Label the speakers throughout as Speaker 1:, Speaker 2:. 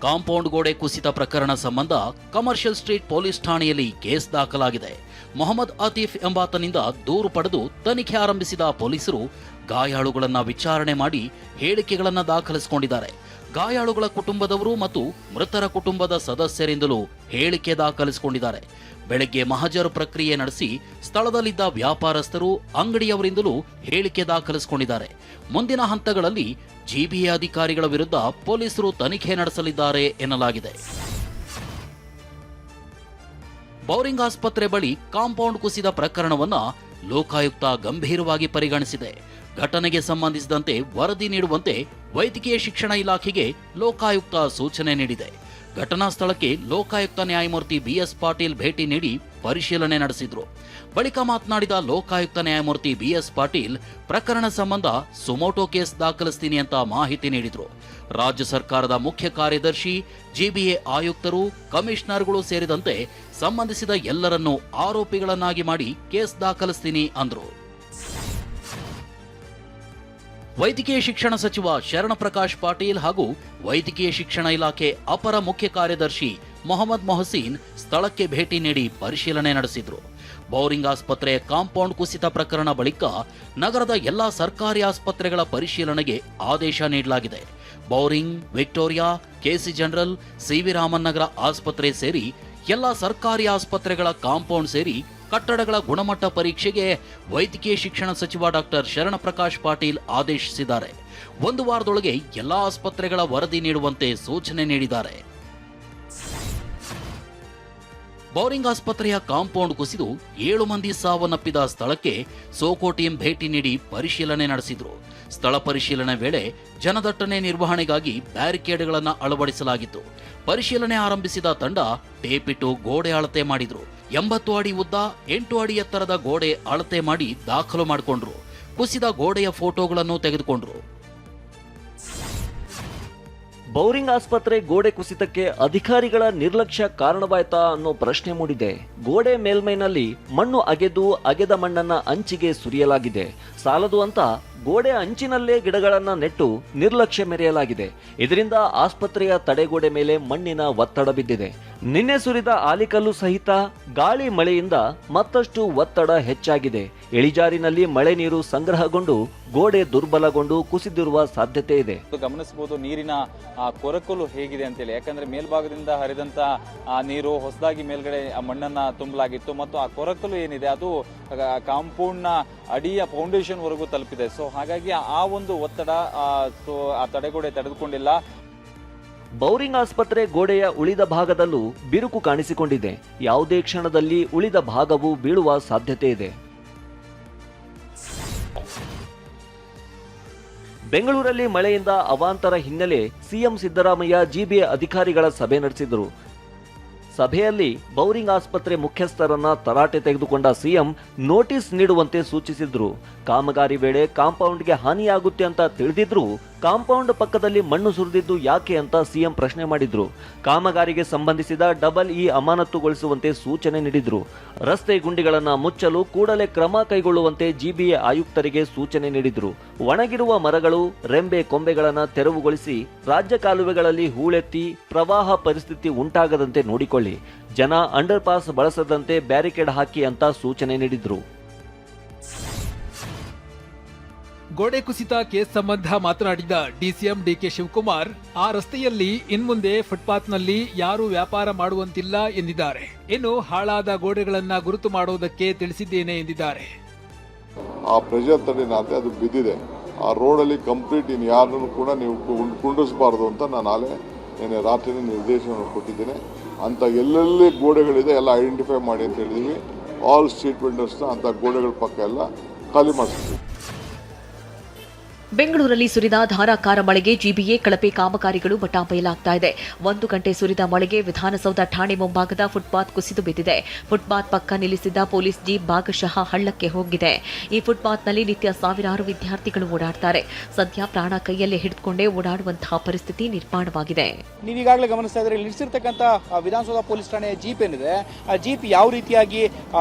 Speaker 1: Compound ಗೋಡೆ ಕುಸಿತ ಪ್ರಕರಣ ಸಂಬಂಧ ಕಮರ್ಷಿಯಲ್ ಸ್ಟ್ರೀಟ್ ಪೊಲೀಸ್ ಠಾಣೆಯಲ್ಲಿ ಕೇಸ್ ದಾಖಲಾಗಿದೆ. ಮೊಹಮ್ಮದ್ ಆತೀಫ್ ಎಂಬಾತನಿಂದ ದೂರು ಪಡೆದು ತನಿಖೆ ಆರಂಭಿಸಿದ ಪೊಲೀಸರು ಗಾಯಾಳುಗಳನ್ನ ವಿಚಾರಣೆ ಮಾಡಿ ಹೇಳಿಕೆಗಳನ್ನ ದಾಖಲಿಸಿಕೊಂಡಿದ್ದಾರೆ. ಗಾಯಾಳುಗಳ ಕುಟುಂಬದವರು ಮತ್ತು ಮೃತರ ಕುಟುಂಬದ ಸದಸ್ಯರಿಂದಲೂ ಹೇಳಿಕೆ ದಾಖಲಿಸಿಕೊಂಡಿದ್ದಾರೆ. ಬೆಳಗ್ಗೆ ಮಹಜರು ಪ್ರಕ್ರಿಯೆ ನಡೆಸಿ ಸ್ಥಳದಲ್ಲಿದ್ದ ವ್ಯಾಪಾರಸ್ಥರು, ಅಂಗಡಿಯವರಿಂದಲೂ ಹೇಳಿಕೆ ದಾಖಲಿಸಿಕೊಂಡಿದ್ದಾರೆ. ಮುಂದಿನ ಹಂತಗಳಲ್ಲಿ ಜಿಬಿಎ ಅಧಿಕಾರಿಗಳ ವಿರುದ್ಧ ಪೊಲೀಸರು ತನಿಖೆ ನಡೆಸಲಿದ್ದಾರೆ ಎನ್ನಲಾಗಿದೆ. ಬೌರಿಂಗ್ ಆಸ್ಪತ್ರೆ ಬಳಿ ಕಾಂಪೌಂಡ್ ಕುಸಿದ ಪ್ರಕರಣವನ್ನ ಲೋಕಾಯುಕ್ತ ಗಂಭೀರವಾಗಿ ಪರಿಗಣಿಸಿದೆ. ಘಟನೆಗೆ ಸಂಬಂಧಿಸಿದಂತೆ ವರದಿ ನೀಡುವಂತೆ ವೈದ್ಯಕೀಯ ಶಿಕ್ಷಣ ಇಲಾಖೆಗೆ ಲೋಕಾಯುಕ್ತ ಸೂಚನೆ ನೀಡಿದೆ. ಘಟನಾ ಸ್ಥಳಕ್ಕೆ ಲೋಕಾಯುಕ್ತ ನ್ಯಾಯಮೂರ್ತಿ ಬಿಎಸ್ ಪಾಟೀಲ್ ಭೇಟಿ ನೀಡಿ ಪರಿಶೀಲನೆ ನಡೆಸಿದ್ರು. ಬಳಿಕ ಮಾತನಾಡಿದ ಲೋಕಾಯುಕ್ತ ನ್ಯಾಯಮೂರ್ತಿ ಬಿಎಸ್ ಪಾಟೀಲ್ ಪ್ರಕರಣ ಸಂಬಂಧ ಸುಮೋಟೋ ಕೇಸ್ ದಾಖಲಿಸ್ತೀನಿ ಅಂತ ಮಾಹಿತಿ ನೀಡಿದ್ರು. ರಾಜ್ಯ ಸರ್ಕಾರದ ಮುಖ್ಯ ಕಾರ್ಯದರ್ಶಿ, ಜಿಬಿಎ ಆಯುಕ್ತರು, ಕಮಿಷನರ್ಗಳು ಸೇರಿದಂತೆ ಸಂಬಂಧಿಸಿದ ಎಲ್ಲರನ್ನೂ ಆರೋಪಿಗಳನ್ನಾಗಿ ಮಾಡಿ ಕೇಸ್ ದಾಖಲಿಸ್ತೀನಿ ಅಂದ್ರು. ವೈದ್ಯಕೀಯ ಶಿಕ್ಷಣ ಸಚಿವ ಶರಣಪ್ರಕಾಶ್ ಪಾಟೀಲ್ ಹಾಗೂ ವೈದ್ಯಕೀಯ ಶಿಕ್ಷಣ ಇಲಾಖೆ ಅಪರ ಮುಖ್ಯ ಕಾರ್ಯದರ್ಶಿ ಮೊಹಮ್ಮದ್ ಮೊಹಸೀನ್ ಸ್ಥಳಕ್ಕೆ ಭೇಟಿ ನೀಡಿ ಪರಿಶೀಲನೆ ನಡೆಸಿದ್ರು. ಬೌರಿಂಗ್ ಆಸ್ಪತ್ರೆಯ ಕಾಂಪೌಂಡ್ ಕುಸಿತ ಪ್ರಕರಣ ಬಳಿಕ ನಗರದ ಎಲ್ಲಾ ಸರ್ಕಾರಿ ಆಸ್ಪತ್ರೆಗಳ ಪರಿಶೀಲನೆಗೆ ಆದೇಶ ನೀಡಲಾಗಿದೆ. Bowring, Victoria, K C general, C V Raman Nagar ಆಸ್ಪತ್ರೆ ಸೇರಿ ಎಲ್ಲಾ ಸರ್ಕಾರಿ ಆಸ್ಪತ್ರೆಗಳ ಕಾಂಪೌಂಡ್ ಸೇರಿ ಕಟ್ಟಡಗಳ ಗುಣಮಟ್ಟ ಪರೀಕ್ಷೆಗೆ ವೈದ್ಯಕೀಯ ಶಿಕ್ಷಣ ಸಚಿವ ಡಾಕ್ಟರ್ ಶರಣಪ್ರಕಾಶ್ ಪಾಟೀಲ್ ಆದೇಶಿಸಿದ್ದಾರೆ. 1 ವಾರದೊಳಗೆ ಎಲ್ಲಾ ಆಸ್ಪತ್ರೆಗಳ ವರದಿ ನೀಡುವಂತೆ ಸೂಚನೆ ನೀಡಿದ್ದಾರೆ. ಬೌರಿಂಗ್ ಆಸ್ಪತ್ರೆಯ ಕಾಂಪೌಂಡ್ ಕುಸಿದು 7 ಮಂದಿ ಸಾವನ್ನಪ್ಪಿದ ಸ್ಥಳಕ್ಕೆ ಸೋಕೋ ಟೀಂ ಭೇಟಿ ನೀಡಿ ಪರಿಶೀಲನೆ ನಡೆಸಿದ್ರು. ಸ್ಥಳ ಪರಿಶೀಲನೆ ವೇಳೆ ಜನದಟ್ಟಣೆ ನಿರ್ವಹಣೆಗಾಗಿ ಬ್ಯಾರಿಕೇಡ್ಗಳನ್ನು ಅಳವಡಿಸಲಾಗಿತ್ತು. ಪರಿಶೀಲನೆ ಆರಂಭಿಸಿದ ತಂಡ ಟೇಪ್ ಇಟ್ಟು ಗೋಡೆ ಅಳತೆ ಮಾಡಿದ್ರು. 80 ಅಡಿ ಉದ್ದ, 8 ಅಡಿ ಎತ್ತರದ ಗೋಡೆ ಅಳತೆ ಮಾಡಿ ದಾಖಲು ಮಾಡಿಕೊಂಡ್ರು. ಕುಸಿದ ಗೋಡೆಯ ಫೋಟೋಗಳನ್ನು ತೆಗೆದುಕೊಂಡ್ರು.
Speaker 2: ಬೌರಿಂಗ್ ಆಸ್ಪತ್ರೆ ಗೋಡೆ ಕುಸಿತಕ್ಕೆ ಅಧಿಕಾರಿಗಳ ನಿರ್ಲಕ್ಷ್ಯ ಕಾರಣವಾಯ್ತಾ ಅನ್ನೋ ಪ್ರಶ್ನೆ ಮೂಡಿದೆ. ಗೋಡೆ ಮೇಲ್ಮೈನಲ್ಲಿ ಮಣ್ಣು ಅಗೆದ ಮಣ್ಣನ್ನ ಅಂಚಿಗೆ ಸುರಿಯಲಾಗಿದೆ. ಸಾಲದು ಅಂತ ಗೋಡೆ ಅಂಚಿನಲ್ಲೇ ಗಿಡಗಳನ್ನ ನೆಟ್ಟು ನಿರ್ಲಕ್ಷ್ಯ ಮೆರೆಯಲಾಗಿದೆ. ಇದರಿಂದ ಆಸ್ಪತ್ರೆಯ ತಡೆಗೋಡೆ ಮೇಲೆ ಮಣ್ಣಿನ ಒತ್ತಡ ಬಿದ್ದಿದೆ. ನಿನ್ನೆ ಸುರಿದ ಆಲಿಕಲ್ಲು ಸಹಿತ ಗಾಳಿ ಮಳೆಯಿಂದ ಮತ್ತಷ್ಟು ಒತ್ತಡ ಹೆಚ್ಚಾಗಿದೆ. ಇಳಿಜಾರಿನಲ್ಲಿ ಮಳೆ ನೀರು ಸಂಗ್ರಹಗೊಂಡು ಗೋಡೆ ದುರ್ಬಲಗೊಂಡು ಕುಸಿದಿರುವ ಸಾಧ್ಯತೆ ಇದೆ.
Speaker 3: ಗಮನಿಸಬಹುದು ನೀರಿನ ಕೊರಕಲು ಹೇಗಿದೆ ಅಂತೇಳಿ. ಯಾಕಂದ್ರೆ ಮೇಲ್ಭಾಗದಿಂದ ಹರಿದಂತ ನೀರು ಹೊಸದಾಗಿ ಮೇಲ್ಗಡೆ ಮಣ್ಣನ್ನ ತುಂಬಲಾಗಿತ್ತು ಮತ್ತು ಆ ಕೊರಕಲು ಏನಿದೆ ಅದು ಕಾಂಪೌಂಡ್ ನ ಅಡಿಯ ಫೌಂಡೇಶನ್ ವರೆಗೂ ತಲುಪಿದೆ. ಸೊ ಹಾಗಾಗಿ ಆ ಒಂದು ಒತ್ತಡ ಆ ತಡೆಗೋಡೆ ತಡೆದುಕೊಂಡಿಲ್ಲ.
Speaker 2: ಬೌರಿಂಗ್ ಆಸ್ಪತ್ರೆ ಗೋಡೆಯ ಉಳಿದ ಭಾಗದಲ್ಲೂ ಬಿರುಕು ಕಾಣಿಸಿಕೊಂಡಿದೆ. ಯಾವುದೇ ಕ್ಷಣದಲ್ಲಿ ಉಳಿದ ಭಾಗವು ಬೀಳುವ ಸಾಧ್ಯತೆ ಇದೆ. ಬೆಂಗಳೂರಲ್ಲಿ ಮಳೆಯಿಂದ ಅವಾಂತರ ಹಿನ್ನೆಲೆ ಸಿಎಂ ಸಿದ್ದರಾಮಯ್ಯ ಜಿಬಿಎ ಅಧಿಕಾರಿಗಳ ಸಭೆ ನಡೆಸಿದರು. ಸಭೆಯಲ್ಲಿ ಬೌರಿಂಗ್ ಆಸ್ಪತ್ರೆ ಮುಖ್ಯಸ್ಥರನ್ನ ತರಾಟೆ ತೆಗೆದುಕೊಂಡ ಸಿಎಂ ನೋಟಿಸ್ ನೀಡುವಂತೆ ಸೂಚಿಸಿದ್ರು. ಕಾಮಗಾರಿ ವೇಳೆ ಕಾಂಪೌಂಡ್ಗೆ ಹಾನಿಯಾಗುತ್ತೆ ಅಂತ ತಿಳಿದಿದ್ರು ಕಾಂಪೌಂಡ್ ಪಕ್ಕದಲ್ಲಿ ಮಣ್ಣು ಸುರಿದಿದ್ದು ಯಾಕೆ ಅಂತ ಸಿಎಂ ಪ್ರಶ್ನೆ ಮಾಡಿದ್ರು. ಕಾಮಗಾರಿಗೆ ಸಂಬಂಧಿಸಿದ EE ಅಮಾನತುಗೊಳಿಸುವಂತೆ ಸೂಚನೆ ನೀಡಿದ್ರು. ರಸ್ತೆ ಗುಂಡಿಗಳನ್ನ ಮುಚ್ಚಲು ಕೂಡಲೇ ಕ್ರಮ ಕೈಗೊಳ್ಳುವಂತೆ ಜಿಬಿಎ ಆಯುಕ್ತರಿಗೆ ಸೂಚನೆ ನೀಡಿದ್ರು. ಒಣಗಿರುವ ಮರಗಳು, ರೆಂಬೆ ಕೊಂಬೆಗಳನ್ನ ತೆರವುಗೊಳಿಸಿ ರಾಜ್ಯ ಕಾಲುವೆಗಳಲ್ಲಿ ಹೂಳೆತ್ತಿ ಪ್ರವಾಹ ಪರಿಸ್ಥಿತಿ ಉಂಟಾಗದಂತೆ ನೋಡಿಕೊಳ್ಳಿ. ಜನ ಅಂಡರ್ ಪಾಸ್ ಬಳಸದಂತೆ ಬ್ಯಾರಿಕೇಡ್ ಹಾಕಿ ಅಂತ ಸೂಚನೆ ನೀಡಿದ್ರು.
Speaker 4: ಗೋಡೆ ಕುಸಿತ ಕೇಸ್ ಸಂಬಂಧ ಮಾತನಾಡಿದ ಡಿಸಿಎಂ ಡಿಕೆ ಶಿವಕುಮಾರ್, ಆ ರಸ್ತೆಯಲ್ಲಿ ಇನ್ಮುಂದೆ ಫುಟ್ಪಾತ್ನಲ್ಲಿ ಯಾರೂ ವ್ಯಾಪಾರ ಮಾಡುವಂತಿಲ್ಲ ಎಂದಿದ್ದಾರೆ. ಇನ್ನು ಹಾಳಾದ ಗೋಡೆಗಳನ್ನ ಗುರುತು ಮಾಡುವುದಕ್ಕೆ ತಿಳಿಸಿದ್ದೇನೆ ಎಂದಿದ್ದಾರೆ.
Speaker 5: ಆ ಪ್ರೆಷರ್ ತಡೆನಾತೆ ಅದು ಬಿದ್ದಿದೆ. ಆ ರೋಡಲ್ಲಿ ಕಂಪ್ಲೀಟ್ ಇನ್ನು ಯಾರನ್ನು ಕೂಡ ನೀವು ಕುಂಡಿಸಬಾರ್ದು ಅಂತ ನಾನು ನಿನ್ನೆ ರಾತ್ರಿ ನಿರ್ದೇಶನ ಕೊಟ್ಟಿದ್ದೇನೆ. ಅಂತ ಎಲ್ಲೆಲ್ಲಿ ಗೋಡೆಗಳಿದೆ ಎಲ್ಲ ಐಡೆಂಟಿಫೈ ಮಾಡಿ ಅಂತ ಹೇಳಿದೀವಿ. ಆಲ್ ಸ್ಟ್ರೀಟ್ ವೆಂಡರ್ಸ್ನ ಅಂತ ಗೋಡೆಗಳ ಪಕ್ಕ ಎಲ್ಲ ಖಾಲಿ ಮಾಡಿಸ್ತೀವಿ.
Speaker 6: ಬೆಂಗಳೂರಲ್ಲಿ ಸುರಿದ ಧಾರಾಕಾರ ಮಳೆಗೆ ಜಿಬಿಎ ಕಳಪೆ ಕಾಮಗಾರಿಗಳು ಬಟಾಬಯಲಾಗ್ತಾ ಇದೆ. 1 ಗಂಟೆ ಸುರಿದ ಮಳೆಗೆ ವಿಧಾನಸೌಧ ಠಾಣೆ ಮುಂಭಾಗದ ಫುಟ್ಪಾತ್ ಕುಸಿದು ಬಿದ್ದಿದೆ. ಫುಟ್ಪಾತ್ ಪಕ್ಕ ನಿಲ್ಲಿಸಿದ್ದ ಪೊಲೀಸ್ ಜೀಪ್ ಭಾಗಶಃ ಹಳ್ಳಕ್ಕೆ ಹೋಗಿದೆ. ಈ ಫುಟ್ಪಾತ್ನಲ್ಲಿ ನಿತ್ಯ ಸಾವಿರಾರು ವಿದ್ಯಾರ್ಥಿಗಳು ಓಡಾಡ್ತಾರೆ. ಸದ್ಯ ಪ್ರಾಣ ಕೈಯಲ್ಲೇ ಹಿಡಿದುಕೊಂಡೇ ಓಡಾಡುವಂತಹ ಪರಿಸ್ಥಿತಿ ನಿರ್ಮಾಣವಾಗಿದೆ.
Speaker 7: ನೀವೀಗಾಗಲೇ ಗಮನಿಸ್ತಾ ಇದ್ರೆ ನಿಲ್ಲಿಸಿರ್ತಕ್ಕಂಥ ವಿಧಾನಸೌಧ ಪೊಲೀಸ್ ಠಾಣೆಯ ಜೀಪ್ ಏನಿದೆ, ಆ ಜೀಪ್ ಯಾವ ರೀತಿಯಾಗಿ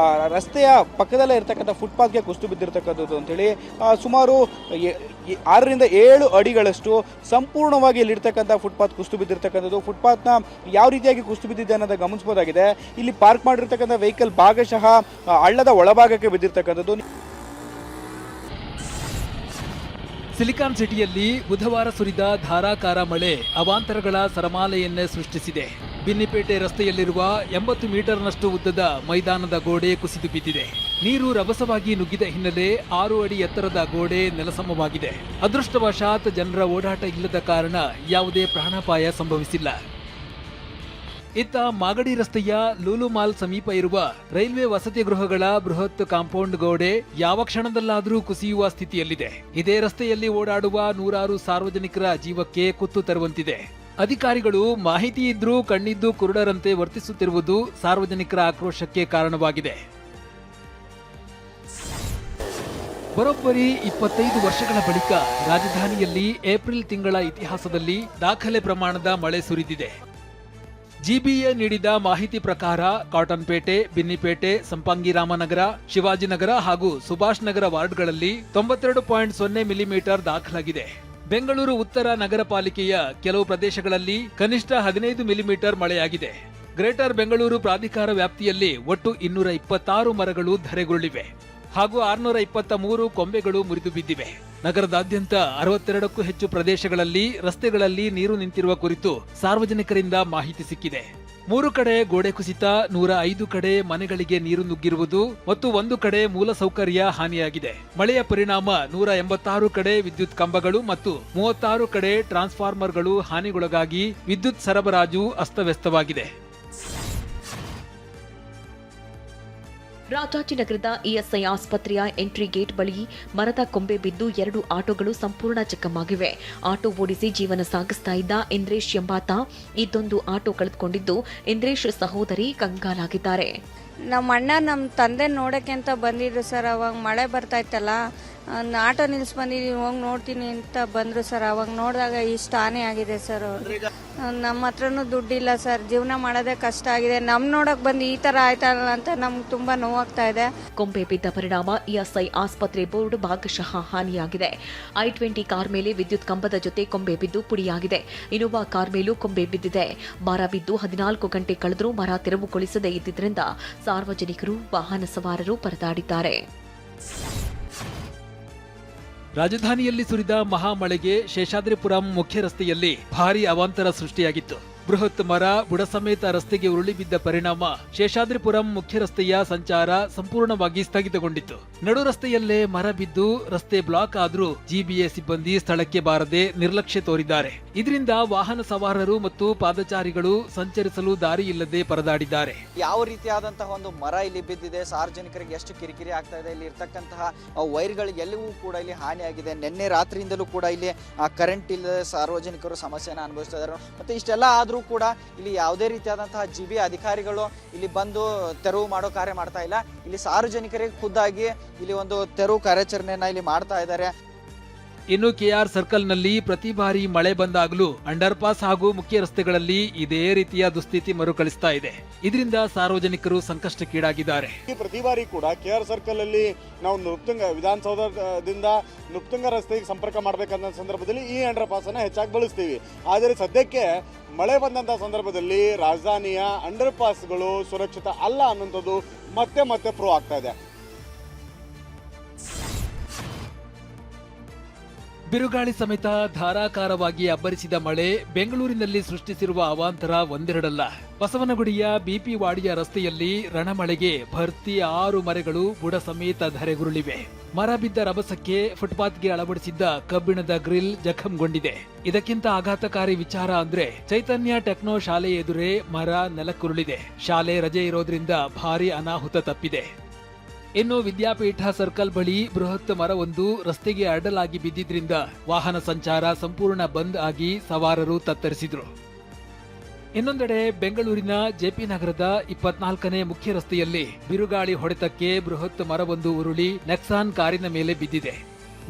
Speaker 7: ರಸ್ತೆಯ ಪಕ್ಕದಲ್ಲೇ ಇರತಕ್ಕಂಥ ಫುಟ್ಪಾತ್ಗೆ ಕುಸಿದು ಬಿದ್ದಿರತಕ್ಕಂಥದ್ದು ಅಂತೇಳಿ ಸುಮಾರು 6ರಿಂದ 7 ಅಡಿಗಳಷ್ಟು ಸಂಪೂರ್ಣವಾಗಿ ಇಲ್ಲಿರ್ತಕ್ಕಂಥ ಫುಟ್ಪಾತ್ ಕುಸಿದು ಬಿದ್ದಿರ್ತಕ್ಕಂಥದ್ದು. ಫುಟ್ಪಾತ್ನ ಯಾವ ರೀತಿಯಾಗಿ ಕುಸಿದು ಬಿದ್ದಿದೆ ಅನ್ನೋದು ಗಮನಿಸಬಹುದಾಗಿದೆ. ಇಲ್ಲಿ ಪಾರ್ಕ್ ಮಾಡಿರ್ತಕ್ಕಂಥ ವೆಹಿಕಲ್ ಭಾಗಶಃ ಹಳ್ಳದ ಒಳಭಾಗಕ್ಕೆ ಬಿದ್ದಿರ್ತಕ್ಕಂಥದ್ದು.
Speaker 4: ಸಿಲಿಕಾನ್ ಸಿಟಿಯಲ್ಲಿ ಬುಧವಾರ ಸುರಿದ ಧಾರಾಕಾರ ಮಳೆ ಅವಾಂತರಗಳ ಸರಮಾಲೆಯನ್ನೇ ಸೃಷ್ಟಿಸಿದೆ. ಬಿನ್ನಿಪೇಟೆ ರಸ್ತೆಯಲ್ಲಿರುವ 80 ಮೀಟರ್ನಷ್ಟು ಉದ್ದದ ಮೈದಾನದ ಗೋಡೆ ಕುಸಿದು ಬಿದ್ದಿದೆ. ನೀರು ರಭಸವಾಗಿ ನುಗ್ಗಿದ ಹಿನ್ನೆಲೆ 6 ಅಡಿ ಎತ್ತರದ ಗೋಡೆ ನೆಲಸಮವಾಗಿದೆ. ಅದೃಷ್ಟವಶಾತ್ ಜನರ ಓಡಾಟ ಇಲ್ಲದ ಕಾರಣ ಯಾವುದೇ ಪ್ರಾಣಾಪಾಯ ಸಂಭವಿಸಿಲ್ಲ. ಇತ್ತ ಮಾಗಡಿ ರಸ್ತೆಯ ಲೂಲು ಮಾಲ್ ಸಮೀಪ ಇರುವ ರೈಲ್ವೆ ವಸತಿ ಗೃಹಗಳ ಬೃಹತ್ ಕಾಂಪೌಂಡ್ ಗೋಡೆ ಯಾವ ಕ್ಷಣದಲ್ಲಾದರೂ ಕುಸಿಯುವ ಸ್ಥಿತಿಯಲ್ಲಿದೆ. ಇದೇ ರಸ್ತೆಯಲ್ಲಿ ಓಡಾಡುವ ನೂರಾರು ಸಾರ್ವಜನಿಕರ ಜೀವಕ್ಕೆ ಕುತ್ತು ತರುವಂತಿದೆ. ಅಧಿಕಾರಿಗಳು ಮಾಹಿತಿ ಇದ್ರೂ ಕಣ್ಣಿದ್ದು ಕುರುಡರಂತೆ ವರ್ತಿಸುತ್ತಿರುವುದು ಸಾರ್ವಜನಿಕರ ಆಕ್ರೋಶಕ್ಕೆ ಕಾರಣವಾಗಿದೆ. ಬರೋಬ್ಬರಿ 25 ವರ್ಷಗಳ ಬಳಿಕ ರಾಜಧಾನಿಯಲ್ಲಿ ಏಪ್ರಿಲ್ ತಿಂಗಳ ಇತಿಹಾಸದಲ್ಲಿ ದಾಖಲೆ ಪ್ರಮಾಣದ ಮಳೆ ಸುರಿದಿದೆ. ಜಿಬಿಎ ನೀಡಿದ ಮಾಹಿತಿ ಪ್ರಕಾರ ಕಾಟನ್ಪೇಟೆ, ಬಿನ್ನಿಪೇಟೆ, ಸಂಪಂಗಿರಾಮನಗರ, ಶಿವಾಜಿನಗರ ಹಾಗೂ ಸುಭಾಷ್ ನಗರ ವಾರ್ಡ್ಗಳಲ್ಲಿ 92.0 ಮಿಲಿಮೀಟರ್ ದಾಖಲಾಗಿದೆ. ಬೆಂಗಳೂರು ಉತ್ತರ ನಗರ ಪಾಲಿಕೆಯ ಕೆಲವು ಪ್ರದೇಶಗಳಲ್ಲಿ ಕನಿಷ್ಠ 15 ಮಿಲಿಮೀಟರ್ ಮಳೆಯಾಗಿದೆ. ಗ್ರೇಟರ್ ಬೆಂಗಳೂರು ಪ್ರಾಧಿಕಾರ ವ್ಯಾಪ್ತಿಯಲ್ಲಿ ಒಟ್ಟು 226 ಮರಗಳು ಧರೆಗುರುಳಿವೆ ಹಾಗೂ 623 ಕೊಂಬೆಗಳು ಮುರಿದು ಬಿದ್ದಿವೆ. ನಗರದಾದ್ಯಂತ 62ಕ್ಕೂ ಹೆಚ್ಚು ಪ್ರದೇಶಗಳಲ್ಲಿ ರಸ್ತೆಗಳಲ್ಲಿ ನೀರು ನಿಂತಿರುವ ಕುರಿತು ಸಾರ್ವಜನಿಕರಿಂದ ಮಾಹಿತಿ ಸಿಕ್ಕಿದೆ. 3 ಕಡೆ ಗೋಡೆ ಕುಸಿತ, 105 ಕಡೆ ಮನೆಗಳಿಗೆ ನೀರು ನುಗ್ಗಿರುವುದು ಮತ್ತು 1 ಕಡೆ ಮೂಲಸೌಕರ್ಯ ಹಾನಿಯಾಗಿದೆ. ಮಳೆಯ ಪರಿಣಾಮ 186 ಕಡೆ ವಿದ್ಯುತ್ ಕಂಬಗಳು ಮತ್ತು 36 ಕಡೆ ಟ್ರಾನ್ಸ್ಫಾರ್ಮರ್ಗಳು ಹಾನಿಗೊಳಗಾಗಿ ವಿದ್ಯುತ್ ಸರಬರಾಜು ಅಸ್ತವ್ಯಸ್ತವಾಗಿದೆ.
Speaker 6: ರಾಜಾಜಿನಗರದ ಇಎಸ್ಐ ಆಸ್ಪತ್ರೆಯ ಎಂಟ್ರಿ ಗೇಟ್ ಬಳಿ ಮರದ ಕೊಂಬೆ ಬಿದ್ದು 2 ಆಟೋಗಳು ಸಂಪೂರ್ಣ ಚಕ್ಕಮಾಗಿವೆ. ಆಟೋ ಓಡಿಸಿ ಜೀವನ ಸಾಗಿಸ್ತಾ ಇದ್ದ ಇಂದ್ರೇಶ್ ಎಂಬಾತ ಇದೊಂದು ಆಟೋ ಕಳೆದುಕೊಂಡಿದ್ದು ಇಂದ್ರೇಶ್ ಸಹೋದರಿ ಕಂಗಾಲಾಗಿದ್ದಾರೆ.
Speaker 8: ನಮ್ಮ ಅಣ್ಣ ನಮ್ಮ ತಂದೆ ನೋಡಕ್ಕೆ ಅಂತ ಬಂದಿದ್ರು ಸರ್. ಅವಾಗ ಮಳೆ ಬರ್ತಾ ಇತ್ತಲ್ಲ, ಆಟೋ ನಿಲ್ಸಿ ಬಂದಿದ್ದೀವಿ, ಹೋಗಿ ನೋಡ್ತೀನಿ ಅಂತ ಬಂದರು ಸರ್. ಅವಾಗ ನೋಡಿದಾಗ ಇಷ್ಟು ಹಾನಿ ಆಗಿದೆ ಸರ್. ನಮ್ಮ ಹತ್ರನೂ ದುಡ್ಡಿಲ್ಲ ಸರ್, ಜೀವನ ಮಾಡೋದೇ ಕಷ್ಟ ಆಗಿದೆ. ನೋಡಕ್ ಬಂದು ಈ ಥರ ಆಯ್ತಲ್ಲ ಅಂತ ನಮ್ಗೆ ತುಂಬ ನೋವಾಗ್ತಾ ಇದೆ.
Speaker 6: ಕೊಂಬೆ ಬಿದ್ದ ಪರಿಣಾಮ ಇಎಸ್ಐ ಆಸ್ಪತ್ರೆ ಬೋರ್ಡ್ ಭಾಗಶಃ ಹಾನಿಯಾಗಿದೆ. i20 ಕಾರ್ ಮೇಲೆ ವಿದ್ಯುತ್ ಕಂಬದ ಜೊತೆ ಕೊಂಬೆ ಬಿದ್ದು ಪುಡಿಯಾಗಿದೆ. ಇನೋವಾ ಕಾರ್ ಮೇಲೂ ಕೊಂಬೆ ಬಿದ್ದಿದೆ. ಮರ ಬಿದ್ದು 14 ಗಂಟೆ ಕಳೆದರೂ ಮರ ತೆರವುಗೊಳಿಸದೇ ಇದ್ದಿದ್ದರಿಂದ ಸಾರ್ವಜನಿಕರು, ವಾಹನ ಸವಾರರು ಪರದಾಡಿದ್ದಾರೆ.
Speaker 4: ರಾಜಧಾನಿಯಲ್ಲಿ ಸುರಿದ ಮಹಾಮಳೆಗೆ ಶೇಷಾದ್ರಿಪುರಂ ಮುಖ್ಯ ರಸ್ತೆಯಲ್ಲಿ ಭಾರೀ ಅವಾಂತರ ಸೃಷ್ಟಿಯಾಗಿತ್ತು. ಬೃಹತ್ ಮರ ಬುಡ ಸಮೇತ ರಸ್ತೆಗೆ ಉರುಳಿ ಬಿದ್ದ ಪರಿಣಾಮ ಶೇಷಾದ್ರಿಪುರಂ ಮುಖ್ಯ ರಸ್ತೆಯ ಸಂಚಾರ ಸಂಪೂರ್ಣವಾಗಿ ಸ್ಥಗಿತಗೊಂಡಿತ್ತು. ನಡು ರಸ್ತೆಯಲ್ಲೇ ಮರ ಬಿದ್ದು ರಸ್ತೆ ಬ್ಲಾಕ್ ಆದರೂ ಜಿಬಿಎ ಸಿಬ್ಬಂದಿ ಸ್ಥಳಕ್ಕೆ ಬಾರದೆ ನಿರ್ಲಕ್ಷ್ಯ ತೋರಿದ್ದಾರೆ. ಇದರಿಂದ ವಾಹನ ಸವಾರರು ಮತ್ತು ಪಾದಚಾರಿಗಳು ಸಂಚರಿಸಲು ದಾರಿ ಇಲ್ಲದೆ ಪರದಾಡಿದ್ದಾರೆ.
Speaker 9: ಯಾವ ರೀತಿಯಾದಂತಹ ಒಂದು ಮರ ಇಲ್ಲಿ ಬಿದ್ದಿದೆ, ಸಾರ್ವಜನಿಕರಿಗೆ ಎಷ್ಟು ಕಿರಿಕಿರಿ ಆಗ್ತಾ ಇದೆ. ಇಲ್ಲಿ ಇರ್ತಕ್ಕಂತಹ ವೈರ್ಗಳಿಗೆಲ್ಲವೂ ಕೂಡ ಇಲ್ಲಿ ಹಾನಿಯಾಗಿದೆ. ನಿನ್ನೆ ರಾತ್ರಿಯಿಂದಲೂ ಕೂಡ ಇಲ್ಲಿ ಕರೆಂಟ್ ಇಲ್ಲದೆ ಸಾರ್ವಜನಿಕರು ಸಮಸ್ಯೆನ ಅನುಭವಿಸ್ತಾ ಇದ್ದಾರೆ. ಮತ್ತೆ ಇಷ್ಟೆಲ್ಲ ಆದರೂ ಕೂಡ ಇಲ್ಲಿ ಯಾವುದೇ ರೀತಿಯಾದಂತಹ ಜಿಬಿ ಅಧಿಕಾರಿಗಳು ಇಲ್ಲಿ ಬಂದು ತೆರವು ಮಾಡೋ ಕಾರ್ಯ ಮಾಡ್ತಾ ಇಲ್ಲ. ಇಲ್ಲಿ ಸಾರ್ವಜನಿಕರಿಗೆ ಖುದ್ದಾಗಿ ಇಲ್ಲಿ ಒಂದು ತೆರವು ಕಾರ್ಯಾಚರಣೆಯನ್ನ ಇಲ್ಲಿ ಮಾಡ್ತಾ ಇದ್ದಾರೆ.
Speaker 4: ಇನ್ನು ಕೆಆರ್ ಸರ್ಕಲ್ನಲ್ಲಿ ಪ್ರತಿ ಬಾರಿ ಮಳೆ ಬಂದಾಗಲೂ ಅಂಡರ್ ಪಾಸ್ ಹಾಗೂ ಮುಖ್ಯ ರಸ್ತೆಗಳಲ್ಲಿ ಇದೇ ರೀತಿಯ ದುಸ್ಥಿತಿ ಮರುಕಳಿಸ್ತಾ ಇದೆ. ಇದರಿಂದ ಸಾರ್ವಜನಿಕರು ಸಂಕಷ್ಟಕ್ಕೀಡಾಗಿದ್ದಾರೆ.
Speaker 10: ಪ್ರತಿ ಬಾರಿ ಕೂಡ ಕೆಆರ್ ಸರ್ಕಲ್ ಅಲ್ಲಿ ನಾವು ನುಪ್ತುಂಗ ವಿಧಾನಸೌಧದಿಂದ ನುಪ್ತುಂಗ ರಸ್ತೆಗೆ ಸಂಪರ್ಕ ಮಾಡಬೇಕಂತ ಸಂದರ್ಭದಲ್ಲಿ ಈ ಅಂಡರ್ ಪಾಸ್ ಅನ್ನ ಹೆಚ್ಚಾಗಿ ಬಳಸ್ತೀವಿ. ಆದರೆ ಸದ್ಯಕ್ಕೆ ಮಳೆ ಬಂದಂತಹ ಸಂದರ್ಭದಲ್ಲಿ ರಾಜಧಾನಿಯ ಅಂಡರ್ ಪಾಸ್ಗಳು ಸುರಕ್ಷಿತ ಅಲ್ಲ ಅನ್ನುವಂಥದ್ದು ಮತ್ತೆ ಮತ್ತೆ ಪ್ರೂವ್ ಆಗ್ತಾ ಇದೆ.
Speaker 4: ಬಿರುಗಾಳಿ ಸಮೇತ ಧಾರಾಕಾರವಾಗಿ ಅಬ್ಬರಿಸಿದ ಮಳೆ ಬೆಂಗಳೂರಿನಲ್ಲಿ ಸೃಷ್ಟಿಸಿರುವ ಅವಾಂತರ ಒಂದೆರಡಲ್ಲ. ಬಸವನಗುಡಿಯ ಬಿಪಿ ವಾಡಿಯ ರಸ್ತೆಯಲ್ಲಿ ರಣಮಳೆಗೆ ಭರ್ತಿ 6 ಮರಗಳು ಬುಡ ಸಮೇತ ಧರೆಗುರುಳಿವೆ. ಮರ ಬಿದ್ದ ರಭಸಕ್ಕೆ ಫುಟ್ಪಾತ್ಗೆ ಅಳವಡಿಸಿದ್ದ ಕಬ್ಬಿಣದ ಗ್ರಿಲ್ ಜಖಂಗೊಂಡಿದೆ. ಇದಕ್ಕಿಂತ ಆಘಾತಕಾರಿ ವಿಚಾರ ಅಂದ್ರೆ ಚೈತನ್ಯ ಟೆಕ್ನೋ ಶಾಲೆ ಎದುರೇ ಮರ ನೆಲಕ್ಕುರುಳಿದೆ. ಶಾಲೆ ರಜೆ ಇರೋದ್ರಿಂದ ಭಾರಿ ಅನಾಹುತ ತಪ್ಪಿದೆ. ಇನ್ನು ವಿದ್ಯಾಪೀಠ ಸರ್ಕಲ್ ಬಳಿ ಬೃಹತ್ ಮರವೊಂದು ರಸ್ತೆಗೆ ಅಡ್ಡಲಾಗಿ ಬಿದ್ದಿದ್ರಿಂದ ವಾಹನ ಸಂಚಾರ ಸಂಪೂರ್ಣ ಬಂದ್ ಆಗಿ ಸವಾರರು ತತ್ತರಿಸಿದ್ರು. ಇನ್ನೊಂದೆಡೆ ಬೆಂಗಳೂರಿನ ಜೆಪಿ ನಗರದ 24ನೇ ಮುಖ್ಯ ರಸ್ತೆಯಲ್ಲಿ ಬಿರುಗಾಳಿ ಹೊಡೆತಕ್ಕೆ ಬೃಹತ್ ಮರವೊಂದು ಉರುಳಿ ನೆಕ್ಸಾನ್ ಕಾರಿನ ಮೇಲೆ ಬಿದ್ದಿದೆ.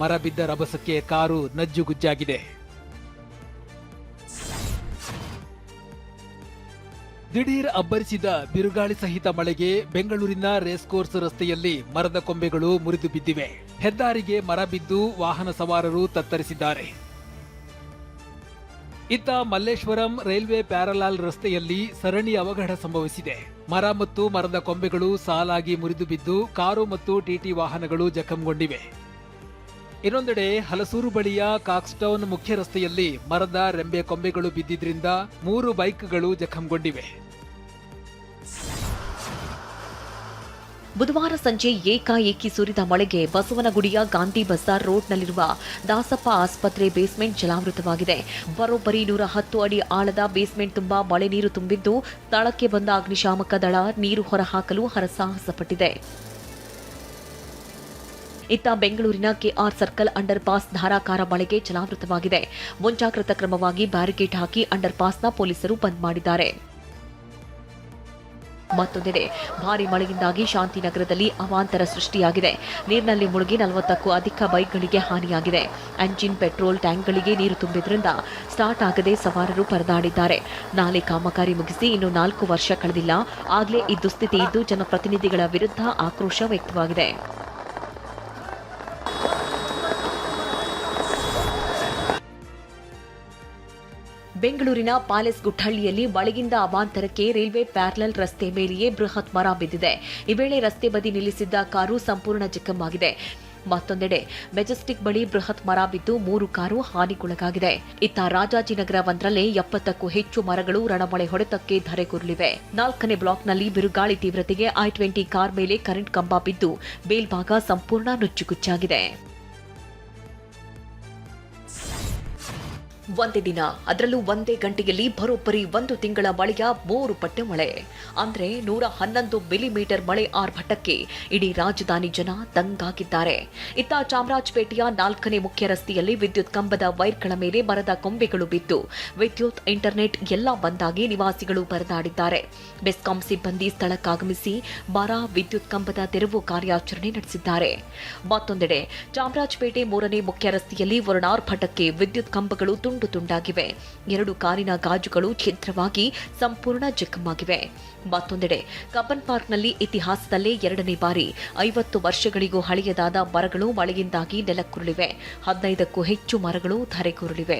Speaker 4: ಮರ ಬಿದ್ದ ರಭಸಕ್ಕೆ ಕಾರು ನಜ್ಜುಗುಜ್ಜಾಗಿದೆ. ದಿಢೀರ್ ಅಬ್ಬರಿಸಿದ ಬಿರುಗಾಳಿ ಸಹಿತ ಮಳೆಗೆ ಬೆಂಗಳೂರಿನ ರೇಸ್ ಕೋರ್ಸ್ ರಸ್ತೆಯಲ್ಲಿ ಮರದ ಕೊಂಬೆಗಳು ಮುರಿದು ಬಿದ್ದಿವೆ. ಹೆದ್ದಾರಿಗೆ ಮರ ಬಿದ್ದು ವಾಹನ ಸವಾರರು ತತ್ತರಿಸಿದ್ದಾರೆ. ಇತ್ತ ಮಲ್ಲೇಶ್ವರಂ ರೈಲ್ವೆ ಪ್ಯಾರಲಾಲ್ ರಸ್ತೆಯಲ್ಲಿ ಸರಣಿ ಅವಘಡ ಸಂಭವಿಸಿದೆ. ಮರ ಮತ್ತು ಮರದ ಕೊಂಬೆಗಳು ಸಾಲಾಗಿ ಮುರಿದು ಬಿದ್ದು ಕಾರು ಮತ್ತು ಟಿಟಿ ವಾಹನಗಳು ಜಖಂಗೊಂಡಿವೆ. ಇನ್ನೊಂದೆಡೆ ಹಲಸೂರು ಬಳಿಯ ಕಾಕ್ಸ್ಟೌನ್ ಮುಖ್ಯ ರಸ್ತೆಯಲ್ಲಿ ಮರದ ರೆಂಬೆ ಕೊಂಬೆಗಳು ಬಿದ್ದಿದ್ರಿಂದ 3 ಬೈಕ್ಗಳು ಜಖಂಗೊಂಡಿವೆ.
Speaker 6: ಬುಧವಾರ ಸಂಜೆ ಏಕಾಏಕಿ ಸುರಿದ ಮಳೆಗೆ ಬಸವನಗುಡಿಯ ಗಾಂಧಿ ಬಜಾರ್ ರೋಡ್ನಲ್ಲಿರುವ ದಾಸಪ್ಪ ಆಸ್ಪತ್ರೆ ಬೇಸ್ಮೆಂಟ್ ಜಲಾವೃತವಾಗಿದೆ. ಬರೋಬ್ಬರಿ 110 ಅಡಿ ಆಳದ ಬೇಸ್ಮೆಂಟ್ ತುಂಬಾ ಮಳೆ ನೀರು ತುಂಬಿದ್ದು ಸ್ಥಳಕ್ಕೆ ಬಂದ ಅಗ್ನಿಶಾಮಕ ದಳ ನೀರು ಹೊರಹಾಕಲು ಹರಸಾಹಸಪಟ್ಟಿದೆ. ಇತ್ತ ಬೆಂಗಳೂರಿನ ಕೆಆರ್ ಸರ್ಕಲ್ ಅಂಡರ್ ಪಾಸ್ ಧಾರಾಕಾರ ಮಳೆಗೆ ಜಲಾವೃತವಾಗಿದೆ. ಮುಂಜಾಗ್ರತಾ ಕ್ರಮವಾಗಿ ಬ್ಯಾರಿಕೇಡ್ ಹಾಕಿ ಅಂಡರ್ ಪಾಸ್ನ ಪೊಲೀಸರು ಬಂದ್ ಮಾಡಿದ್ದಾರೆ. ಮತ್ತೊಂದೆಡೆ ಭಾರೀ ಮಳೆಯಿಂದಾಗಿ ಶಾಂತಿನಗರದಲ್ಲಿ ಅವಾಂತರ ಸೃಷ್ಟಿಯಾಗಿದೆ. ನೀರಿನಲ್ಲಿ ಮುಳುಗಿ 40ಕ್ಕೂ ಅಧಿಕ ಬೈಕ್ಗಳಿಗೆ ಹಾನಿಯಾಗಿದೆ. ಎಂಜಿನ್ ಪೆಟ್ರೋಲ್ ಟ್ಯಾಂಕ್ಗಳಿಗೆ ನೀರು ತುಂಬಿದ್ರಿಂದ ಸ್ಟಾರ್ಟ್ ಆಗದೆ ಸವಾರರು ಪರದಾಡಿದ್ದಾರೆ. ನಾಲೆ ಕಾಮಗಾರಿ ಮುಗಿಸಿ ಇನ್ನು 4 ವರ್ಷ ಕಳೆದಿಲ್ಲ, ಆಗಲೇ ಈ ದುಸ್ಥಿತಿ ಇದ್ದು ಜನಪ್ರತಿನಿಧಿಗಳ ವಿರುದ್ಧ ಆಕ್ರೋಶ ವ್ಯಕ್ತವಾಗಿದೆ. ಬೆಂಗಳೂರಿನ ಪ್ಯಾಲೇಸ್ ಗುಟ್ಟಹಳ್ಳಿಯಲ್ಲಿ ಮಳೆಯಿಂದ ಅವಾಂತರಕ್ಕೆ ರೈಲ್ವೆ ಪ್ಯಾರಲಲ್ ರಸ್ತೆ ಮೇಲೆಯೇ ಬೃಹತ್ ಮರ ಬಿದ್ದಿದೆ. ಈ ವೇಳೆ ರಸ್ತೆ ಬದಿ ನಿಲ್ಲಿಸಿದ್ದ ಕಾರು ಸಂಪೂರ್ಣ ಜಖಂಆಗಿದೆ. ಮತ್ತೊಂದೆಡೆ ಮೆಜೆಸ್ಟಿಕ್ ಬಳಿ ಬೃಹತ್ ಮರ ಬಿದ್ದು 3 ಕಾರು ಹಾನಿಗೊಳಗಾಗಿದೆ. ಇತ್ತ ರಾಜಾಜಿನಗರ ಒಂದರಲ್ಲೇ 70ಕ್ಕೂ ಹೆಚ್ಚು ಮರಗಳು ರಣಮಳೆ ಹೊಡೆತಕ್ಕೆ ಧರೆಗುರುಳಿವೆ. 4ನೇ ಬ್ಲಾಕ್ನಲ್ಲಿ ಬಿರುಗಾಳಿ ತೀವ್ರತೆಗೆ I-20 ಕಾರ್ ಮೇಲೆ ಕರೆಂಟ್ ಕಂಬ ಬಿದ್ದು ಮೇಲ್ಭಾಗ ಸಂಪೂರ್ಣ ನುಚ್ಚುಗುಚ್ಚಾಗಿದೆ. ಒಂದೇ ದಿನ ಅದರಲ್ಲೂ ಒಂದೇ ಗಂಟೆಯಲ್ಲಿ ಬರೋಬ್ಬರಿ 1 ತಿಂಗಳ ಮಳೆಯ 3 ಪಟ್ಟು ಮಳೆ ಅಂದ್ರೆ 111 ಮಿಲಿಮೀಟರ್ ಮಳೆ ಆರ್ಭಟಕ್ಕೆ ಇಡೀ ರಾಜಧಾನಿ ಜನ ದಂಗಾಗಿದ್ದಾರೆ. ಇತ್ತ ಚಾಮರಾಜಪೇಟೆಯ 4ನೇ ಮುಖ್ಯ ರಸ್ತೆಯಲ್ಲಿ ವಿದ್ಯುತ್ ಕಂಬದ ವೈರ್ಗಳ ಮೇಲೆ ಮರದ ಕೊಂಬೆಗಳು ಬಿದ್ದು ವಿದ್ಯುತ್ ಇಂಟರ್ನೆಟ್ ಎಲ್ಲ ಬಂದಾಗಿ ನಿವಾಸಿಗಳು ಪರದಾಡಿದ್ದಾರೆ. ಬೆಸ್ಕಾಂ ಸಿಬ್ಬಂದಿ ಸ್ಥಳಕ್ಕಾಗಮಿಸಿ ಮರ ವಿದ್ಯುತ್ ಕಂಬದ ತೆರವು ಕಾರ್ಯಾಚರಣೆ ನಡೆಸಿದ್ದಾರೆ. ಮತ್ತೊಂದೆಡೆ ಚಾಮರಾಜಪೇಟೆ 3ನೇ ಮುಖ್ಯ ರಸ್ತೆಯಲ್ಲಿ ವರ್ಣಾರ್ಭಟಕ್ಕೆ ವಿದ್ಯುತ್ ಕಂಬಗಳು ತುಂಡಾಗಿವೆ. 2 ಕಾರಿನ ಗಾಜುಗಳು ಛಿದ್ರವಾಗಿ ಸಂಪೂರ್ಣ ಜಖಂಆಗಿವೆ. ಮತ್ತೊಂದೆಡೆ ಕಬ್ಬನ್ ಪಾರ್ಕ್ನಲ್ಲಿ ಇತಿಹಾಸದಲ್ಲೇ 2ನೇ ಬಾರಿ 50 ವರ್ಷಗಳಿಗೂ ಹಳೆಯದಾದ ಮರಗಳು ಮಳೆಯಿಂದಾಗಿ ನೆಲಕ್ಕುರುಳಿವೆ. 15ಕ್ಕೂ ಹೆಚ್ಚು ಮರಗಳು ಧರೆಗುರುಳಿವೆ.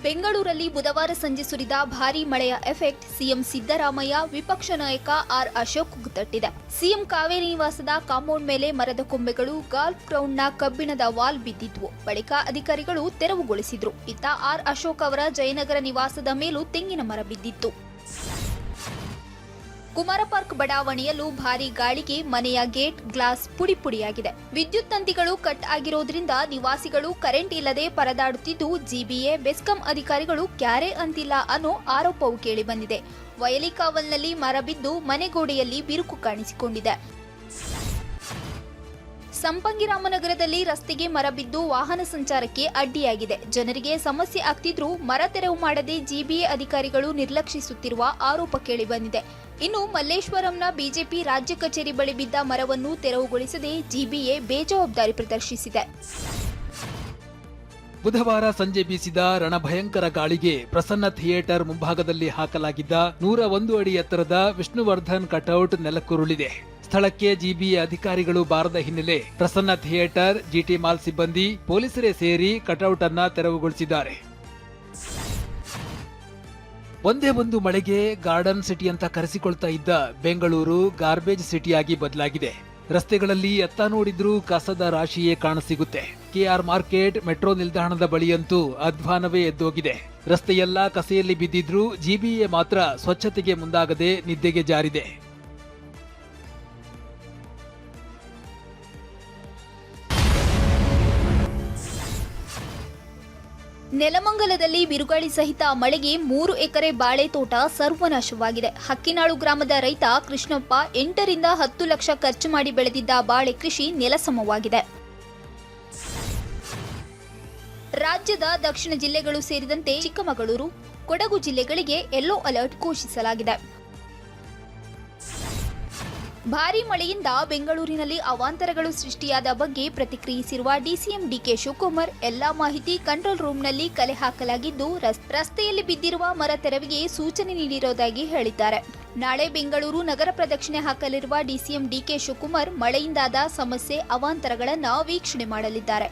Speaker 11: ಬೆಂಗಳೂರಲ್ಲಿ ಬುಧವಾರ ಸಂಜೆ ಸುರಿದ ಭಾರೀ ಮಳೆಯ ಎಫೆಕ್ಟ್ ಸಿಎಂ ಸಿದ್ದರಾಮಯ್ಯ, ವಿಪಕ್ಷ ನಾಯಕ ಆರ್ ಅಶೋಕ್ ತಟ್ಟಿದೆ. ಸಿಎಂ ಕಾವೇರಿ ನಿವಾಸದ ಕಾಂಪೌಂಡ್ ಮೇಲೆ ಮರದ ಕೊಂಬೆಗಳು, ಗಾಲ್ಫ್ ಗ್ರೌಂಡ್ನ ಕಬ್ಬಿಣದ ವಾಲ್ ಬಿದ್ದಿದ್ವು. ಬಳಿಕ ಅಧಿಕಾರಿಗಳು ತೆರವುಗೊಳಿಸಿದ್ರು. ಇತ್ತ ಆರ್ ಅಶೋಕ್ ಅವರ ಜಯನಗರ ನಿವಾಸದ ಮೇಲೂ ತೆಂಗಿನ ಮರ ಬಿದ್ದಿತ್ತು. ಕುಮಾರ ಪಾರ್ಕ್ ಬಡಾವಣೆಯಲ್ಲೂ ಭಾರೀ ಗಾಳಿಗೆ ಮನೆಯ ಗೇಟ್ ಗ್ಲಾಸ್ ಪುಡಿಯಾಗಿದೆ. ವಿದ್ಯುತ್ ತಂತಿಗಳು ಕಟ್ ಆಗಿರೋದ್ರಿಂದ ನಿವಾಸಿಗಳು ಕರೆಂಟ್ ಇಲ್ಲದೆ ಪರದಾಡುತ್ತಿದ್ದು ಜಿಬಿಎ, ಬೆಸ್ಕಾಂ ಅಧಿಕಾರಿಗಳು ಕ್ಯಾರೆ ಅಂತಿಲ್ಲ ಅನ್ನೋ ಆರೋಪವೂ ಕೇಳಿಬಂದಿದೆ. ವಯಲಿಕಾವಲ್ನಲ್ಲಿ ಮರ ಬಿದ್ದು ಮನೆಗೋಡೆಯಲ್ಲಿ ಬಿರುಕು ಕಾಣಿಸಿಕೊಂಡಿದೆ. ಸಂಪಂಗಿರಾಮನಗರದಲ್ಲಿ ರಸ್ತೆಗೆ ಮರ ಬಿದ್ದು ವಾಹನ ಸಂಚಾರಕ್ಕೆ ಅಡ್ಡಿಯಾಗಿದೆ. ಜನರಿಗೆ ಸಮಸ್ಯೆ ಆಗ್ತಿದ್ರೂ ಮರ ತೆರವು ಮಾಡದೆ ಜಿಬಿಎ ಅಧಿಕಾರಿಗಳು ನಿರ್ಲಕ್ಷಿಸುತ್ತಿರುವ ಆರೋಪ ಕೇಳಿಬಂದಿದೆ. ಇನ್ನು ಮಲ್ಲೇಶ್ವರಂನ ಬಿಜೆಪಿ ರಾಜ್ಯ ಕಚೇರಿ ಬಳಿ ಬಿದ್ದ ಮರವನ್ನು ತೆರವುಗೊಳಿಸದೆ ಜಿಬಿಎ ಬೇಜವಾಬ್ದಾರಿ ಪ್ರದರ್ಶಿಸಿದೆ.
Speaker 4: ಬುಧವಾರ ಸಂಜೆ ಬೀಸಿದ ರಣಭಯಂಕರ ಗಾಳಿಗೆ ಪ್ರಸನ್ನ ಥಿಯೇಟರ್ ಮುಂಭಾಗದಲ್ಲಿ ಹಾಕಲಾಗಿದ್ದ 101 ಅಡಿ ಎತ್ತರದ ವಿಷ್ಣುವರ್ಧನ್ ಕಟೌಟ್ ನೆಲಕ್ಕುರುಳಿದೆ. ಸ್ಥಳಕ್ಕೆ ಜಿಬಿಎ ಅಧಿಕಾರಿಗಳು ಬಾರದ ಹಿನ್ನೆಲೆ ಪ್ರಸನ್ನ ಥಿಯೇಟರ್, ಜಿಟಿ ಮಾಲ್ ಸಿಬ್ಬಂದಿ, ಪೊಲೀಸರೇ ಸೇರಿ ಕಟೌಟ್ ಅನ್ನ ತೆರವುಗೊಳಿಸಿದ್ದಾರೆ. ಒಂದೇ ಒಂದು ಮಳೆಗೆ ಗಾರ್ಡನ್ ಸಿಟಿ ಅಂತ ಕರೆಸಿಕೊಳ್ತಾ ಇದ್ದ ಬೆಂಗಳೂರು ಗಾರ್ಬೇಜ್ ಸಿಟಿಯಾಗಿ ಬದಲಾಗಿದೆ. ರಸ್ತೆಗಳಲ್ಲಿ ಎತ್ತ ನೋಡಿದ್ರೂ ಕಸದ ರಾಶಿಯೇ ಕಾಣಸಿಗುತ್ತೆ. ಕೆಆರ್ ಮಾರ್ಕೆಟ್, ಮೆಟ್ರೋ ನಿಲ್ದಾಣದ ಬಳಿಯಂತೂ ಅಧ್ವಾನವೇ ಎದ್ದೋಗಿದೆ. ರಸ್ತೆಯೆಲ್ಲ ಕಸೆಯಲ್ಲಿ ಬಿದ್ದಿದ್ರೂ ಜಿಬಿಎ ಮಾತ್ರ ಸ್ವಚ್ಛತೆಗೆ ಮುಂದಾಗದೆ ನಿದ್ದೆಗೆ ಜಾರಿದೆ.
Speaker 11: ನೆಲಮಂಗಲದಲ್ಲಿ ಬಿರುಗಾಳಿ ಸಹಿತ ಮಳೆಗೆ 3 ಎಕರೆ ಬಾಳೆ ತೋಟ ಸರ್ವನಾಶವಾಗಿದೆ. ಹಕ್ಕಿನಾಳು ಗ್ರಾಮದ ರೈತ ಕೃಷ್ಣಪ್ಪ 8 ರಿಂದ 10 ಲಕ್ಷ ಖರ್ಚು ಮಾಡಿ ಬೆಳೆದಿದ್ದ ಬಾಳೆ ಕೃಷಿ ನೆಲಸಮವಾಗಿದೆ. ರಾಜ್ಯದ ದಕ್ಷಿಣ ಜಿಲ್ಲೆಗಳು ಸೇರಿದಂತೆ ಚಿಕ್ಕಮಗಳೂರು, ಕೊಡಗು ಜಿಲ್ಲೆಗಳಿಗೆ ಯೆಲ್ಲೋ ಅಲರ್ಟ್ ಘೋಷಿಸಲಾಗಿದೆ. ಭಾರೀ ಮಳೆಯಿಂದ ಬೆಂಗಳೂರಿನಲ್ಲಿ ಅವಾಂತರಗಳು ಸೃಷ್ಟಿಯಾದ ಬಗ್ಗೆ ಪ್ರತಿಕ್ರಿಯಿಸಿರುವ ಡಿಸಿಎಂ ಡಿಕೆ ಶಿವಕುಮಾರ್ ಎಲ್ಲಾ ಮಾಹಿತಿ ಕಂಟ್ರೋಲ್ ರೂಮ್ನಲ್ಲಿ ಕಲೆ ಹಾಕಲಾಗಿದ್ದು ರಸ್ತೆಯಲ್ಲಿ ಬಿದ್ದಿರುವ ಮರ ತೆರವಿಗೆ ಸೂಚನೆ ನೀಡಿರುವುದಾಗಿ ಹೇಳಿದ್ದಾರೆ. ನಾಳೆ ಬೆಂಗಳೂರು ನಗರ ಪ್ರದಕ್ಷಿಣೆ ಹಾಕಲಿರುವ ಡಿಸಿಎಂ ಡಿಕೆ ಶಿವಕುಮಾರ್ ಮಳೆಯಿಂದಾದ ಸಮಸ್ಯೆ ಅವಾಂತರಗಳನ್ನು ವೀಕ್ಷಣೆ ಮಾಡಲಿದ್ದಾರೆ.